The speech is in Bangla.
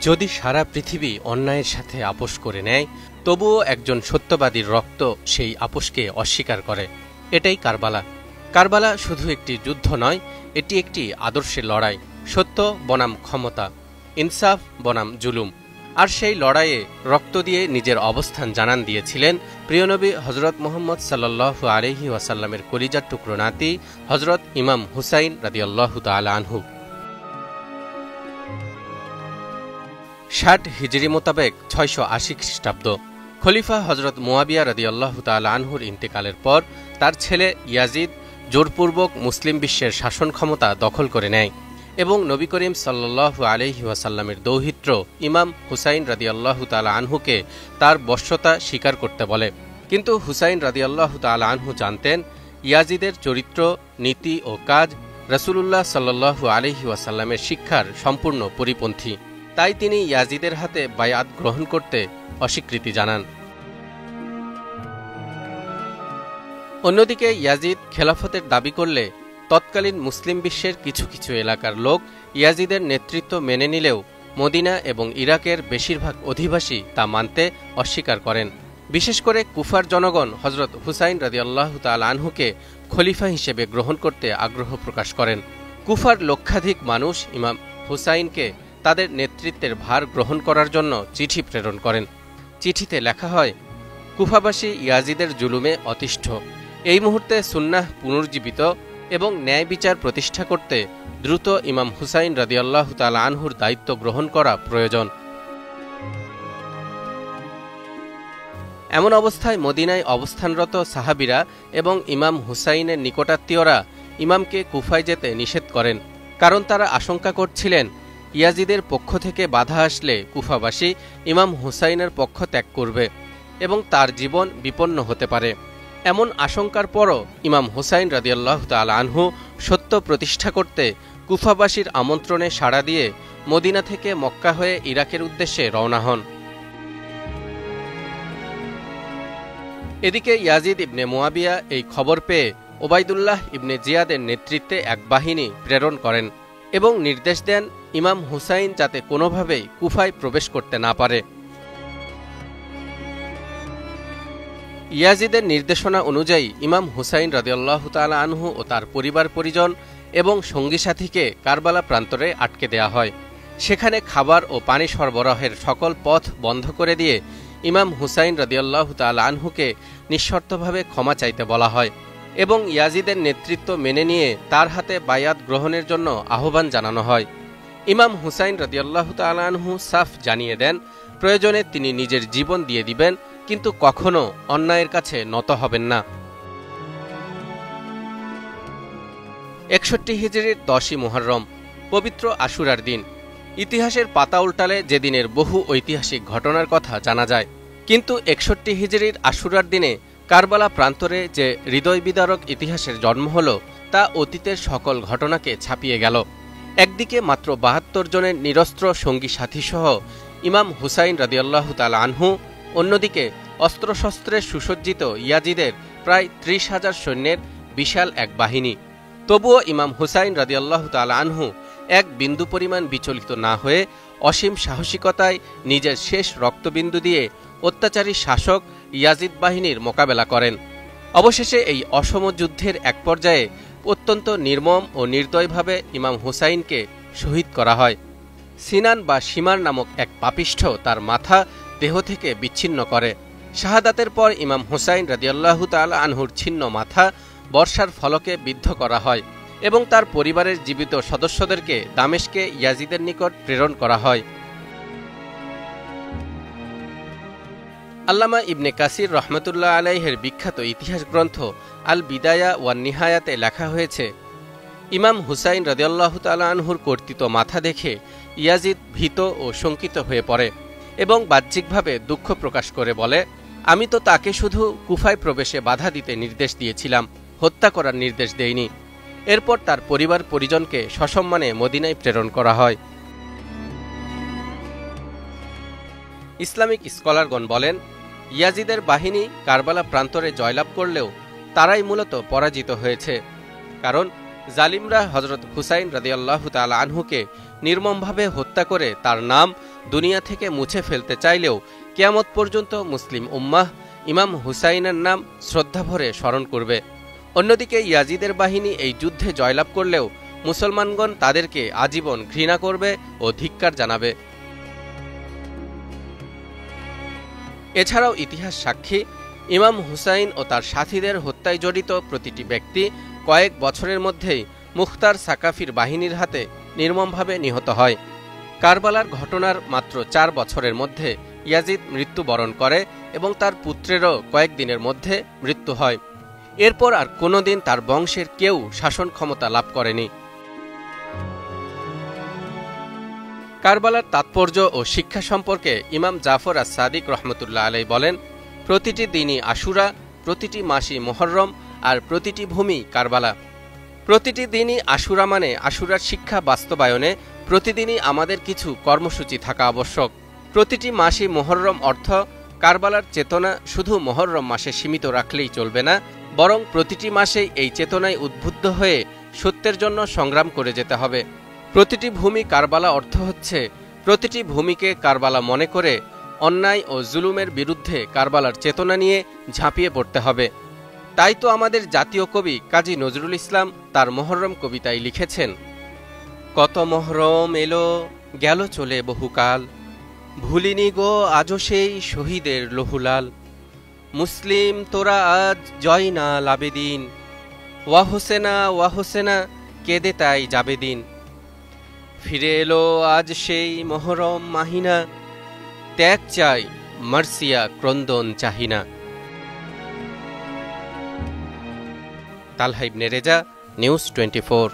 যদি সারা পৃথিবী অন্যায়ের সাথে আপোষ করে নেয়, তবুও একজন সত্যবাদীর রক্ত সেই আপোষকে অস্বীকার করে। এটাই কারবালা। কারবালা শুধু একটি যুদ্ধ নয়, এটি একটি আদর্শের লড়াই। সত্য বনাম ক্ষমতা, ইনসাফ বনাম জুলুম। আর সেই লড়াইয়ে রক্ত দিয়ে নিজের অবস্থান জানান দিয়েছিলেন প্রিয়নবী হজরত মুহাম্মদ সাল্লাল্লাহু আলাইহি ওয়াসাল্লামের কলিজার টুকরো নাতি হজরত ইমাম হুসাইন রাদিয়াল্লাহু তাআলা আনহু। 60 হিজরি মোতাবেক 680 খ্রিস্টাব্দ খলিফা হজরত মুয়াবিয়া রাদিয়াল্লাহু তাআলা আনহুর ইন্তেকালের পর তার ছেলে ইয়াজিদ জোরপূর্বক মুসলিম বিশ্বের শাসন ক্ষমতা দখল করে নেয় এবং নবী করিম সাল্লাল্লাহু আলাইহি ওয়াসাল্লামের দৌহিত্র ইমাম হুসাইন রাদিয়াল্লাহু তাআলা আনহুকে তার বশ্যতা স্বীকার করতে বলে। কিন্তু হুসাইন রাদিয়াল্লাহু তাআলা আনহু জানতেন ইয়াজিদের চরিত্র, নীতি ও কাজ রাসূলুল্লাহ সাল্লাল্লাহু আলাইহি ওয়াসাল্লামের শিক্ষার সম্পূর্ণ পরিপন্থী। তাই তিনি ইয়াজিদের হাতে বায়াত গ্রহণ করতে অস্বীকৃতি জানান। অন্যদিকে ইয়াজিদ খেলাফতের দাবি করলে তৎকালীন মুসলিম বিশ্বের কিছু কিছু এলাকার লোক ইয়াজিদের নেতৃত্ব মেনে নিলেও মদিনা এবং ইরাকের বেশিরভাগ অধিবাসী তা মানতে অস্বীকার করেন। বিশেষ করে কুফার জনগণ হজরত হুসাইন রাদিয়াল্লাহু তাআলা আনহুকে খলিফা হিসেবে গ্রহণ করতে আগ্রহ প্রকাশ করেন। কুফার লক্ষাধিক মানুষ ইমাম হুসাইনকে তাদের নেতৃত্বের ভার গ্রহণ করার জন্য চিঠি প্রেরণ করেন। চিঠিতে লেখা হয়, কুফাবাসী ইয়াজিদের জুলুমে অতিষ্ঠ। এই মুহূর্তে সুন্নাহ পুনর্জীবিত এবং ন্যায় বিচার প্রতিষ্ঠা করতে দ্রুত ইমাম হুসাইন রাদিয়াল্লাহু তাআলা আনহুর দায়িত্ব গ্রহণ করা প্রয়োজন। এমন অবস্থায় মদিনায় অবস্থানরত সাহাবীরা এবং ইমাম হুসাইনের নিকটাত্মীয়রা ইমামকে কুফায় যেতে নিষেধ করেন, কারণ তারা আশঙ্কা করছিলেন ইয়াজিদের পক্ষ থেকে বাধা আসলে কুফাবাসী ইমাম হুসাইনের পক্ষ ত্যাগ করবে এবং তার জীবন বিপন্ন হতে পারে। এমন আশঙ্কার পরও ইমাম হুসাইন রাদিয়াল্লাহু তাআলা আনহু সত্য প্রতিষ্ঠা করতে কুফাবাসীর আমন্ত্রণে সাড়া দিয়ে মদিনা থেকে মক্কা হয়ে ইরাকের উদ্দেশ্যে রওনা হন। এদিকে ইয়াজিদ ইবনে মুয়াবিয়া এই খবর পেয়ে ওবাইদুল্লাহ ইবনে জিয়াদের নেতৃত্বে এক বাহিনী প্রেরণ করেন এবং নির্দেশ দেন ইমাম হুসাইন যাতে কোনোভাবেই কুফায় প্রবেশ করতে না পারে। ইয়াজিদের নির্দেশনা অনুযায়ী ইমাম হুসাইন রাদিয়াল্লাহু তাআলা আনহু ও তার পরিবার পরিজন এবং সঙ্গী সাথীকে কারবালা প্রান্তরে আটকে দেয়া হয়। সেখানে খাবার ও পানি সরবরাহের সকল পথ বন্ধ করে দিয়ে ইমাম হুসাইন রাদিয়াল্লাহু তাআলা আনহুকে নিঃশর্তভাবে ক্ষমা চাইতে বলা হয় এবং ইয়াজিদের নেতৃত্ব মেনে নিয়ে তার হাতে বায়াত গ্রহণের জন্য আহ্বান জানানো হয়। ইমাম হুসাইন রাদিয়াল্লাহু তাআলা আনহু সাফ জানিয়ে দেন, প্রয়োজনে তিনি নিজের জীবন দিয়ে দিবেন, কিন্তু কখনো অন্যায়ের কাছে নত হবেন না। 61 হিজরির 10ই মুহররম পবিত্র আশুরার দিন। ইতিহাসের পাতা উল্টালে যেদিনের বহু ঐতিহাসিক ঘটনার কথা জানা যায়, কিন্তু 61 হিজরির আশুরার দিনে কারবালা প্রান্তরে যে হৃদয়বিদারক ইতিহাসের জন্ম হল তা অতীতের সকল ঘটনাকে ছাপিয়ে গেল। একদিকে মাত্র 72 জনের নিরস্ত্র সঙ্গী সাথীসহ ইমাম হুসাইন রাদিয়াল্লাহু তাআলা আনহু, অন্যদিকে অস্ত্রশস্ত্রে সুসজ্জিত ইয়াজিদের প্রায় 30,000 সৈন্যের বিশাল এক বাহিনী। তবুও ইমাম হুসাইন রাদিয়াল্লাহু তাআলা আনহু এক বিন্দু পরিমাণ বিচলিত না হয়ে অসীম সাহসিকতায় নিজের শেষ রক্তবিন্দু দিয়ে অত্যাচারী শাসক ইয়াজিদ বাহিনীর মোকাবেলা করেন। অবশেষে এই অসম যুদ্ধের এক পর্যায়ে অত্যন্ত নির্মম ও নির্দয়ভাবে ইমাম হুসাইনকে শহীদ করা হয়। সিনান বা শিমার নামক এক পাপিষ্ঠ তার মাথা দেহ থেকে বিচ্ছিন্ন করে। শাহাদাতের পর ইমাম হুসাইন রাদিয়াল্লাহু তাআলা আনহুর ছিন্ন মাথা বর্ষার ফলকে বিদ্ধ করা হয় এবং তার পরিবারের জীবিত সদস্যদেরকে দামেস্কে ইয়াজিদের নিকট প্রেরণ করা হয়। আল্লামা ইবনে কাসির রহমতুল্লাহ আলাইহের বিখ্যাত ইতিহাস গ্রন্থ আল বিদায়া ওয়ান নিহায়াতে লেখা হয়েছে, ইমাম হুসাইন রাদিয়াল্লাহু তাআলা আনহুর কর্তৃত মাথা দেখে ইয়াজিদ ভীত ও শঙ্কিত হয়ে পড়ে এবং বাহ্যিকভাবে দুঃখ প্রকাশ করে বলে, আমি তো তাকে শুধু কুফায় প্রবেশে বাধা দিতে নির্দেশ দিয়েছিলাম, হত্যা করার নির্দেশ দেইনি। এরপর তার পরিবার পরিজনকে সসম্মানে মদিনায় প্রেরণ করা হয়। ইসলামিক স্কলারগণ বলেন, ইয়াজিদের বাহিনী কারবালা প্রান্তরে জয়লাভ করলেও তারাই মূলত পরাজিত হয়েছে, কারণ জালিমরা হজরত হুসাইন রাদিয়াল্লাহু তাআলা আনহুকে নির্মমভাবে হত্যা করে তার নাম দুনিয়া থেকে মুছে ফেলতে চাইলেও কিয়ামত পর্যন্ত মুসলিম উম্মাহ ইমাম হুসাইনের নাম শ্রদ্ধাভরে স্মরণ করবে। অন্যদিকে ইয়াজিদের বাহিনী এই যুদ্ধে জয়লাভ করলেও মুসলমানগণ তাদেরকে আজীবন ঘৃণা করবে ও ধিক্কার জানাবে। এছাড়াও ইতিহাস সাক্ষী, ইমাম হুসাইন ও তার সাথীদের হত্যায় জড়িত প্রতিটি ব্যক্তি কয়েক বছরের মধ্যেই মুখতার সাকাফির বাহিনীর হাতে নির্মমভাবে নিহত হয়। কারবালার ঘটনার মাত্র 4 বছরের মধ্যে ইয়াজিদ মৃত্যুবরণ করে এবং তার পুত্রেরও কয়েকদিনের মধ্যে মৃত্যু হয়। এরপর আর কোনোদিন তার বংশের কেউ শাসন ক্ষমতা লাভ করেনি। কারবালার তাৎপর্য ও শিক্ষা সম্পর্কে ইমাম জাফর আস-সাদিক রহমতুল্লাহ আলাইহি বলেন, প্রতিটি দিনই আশুরা, প্রতিটি মাসই মুহররম, আর প্রতিটি ভূমি কারবালা। প্রতিটি দিনই আশুরা মানে আশুরার শিক্ষা বাস্তবায়নে প্রতিদিনই আমাদের কিছু কর্মসূচি থাকা আবশ্যক। প্রতিটি মাসই মুহররম অর্থ কারবালার চেতনা শুধু মুহররম মাসে সীমিত রাখলেই চলবে না, বরং প্রতিটি মাসেই এই চেতনায় উদ্বুদ্ধ হয়ে সত্যের জন্য সংগ্রাম করে যেতে হবে। প্রতিটি ভূমি কারবালা অর্থ হচ্ছে প্রতিটি ভূমিকে কারবালা মনে করে অন্যায় ও জুলুমের বিরুদ্ধে কারবালার চেতনা নিয়ে ঝাঁপিয়ে পড়তে হবে। তাই তো আমাদের জাতীয় কবি কাজী নজরুল ইসলাম তার মুহররম কবিতায় লিখেছেন, কত মুহররম এলো গেল চলে বহুকাল, ভুলিনি গো আজও সেই শহীদের লহুলাল, মুসলিম তোরা আজ জয় না লাবেদিন, ওয়া হোসেনা কেঁদে তাই যাবে দিন, ফিরে এলো আজ সেই মুহররম মাহিনা, ত্যাগ চাই মার্সিয়া ক্রন্দন চাহিনা। তালহা ইবনে রেজা, নিউজ 24।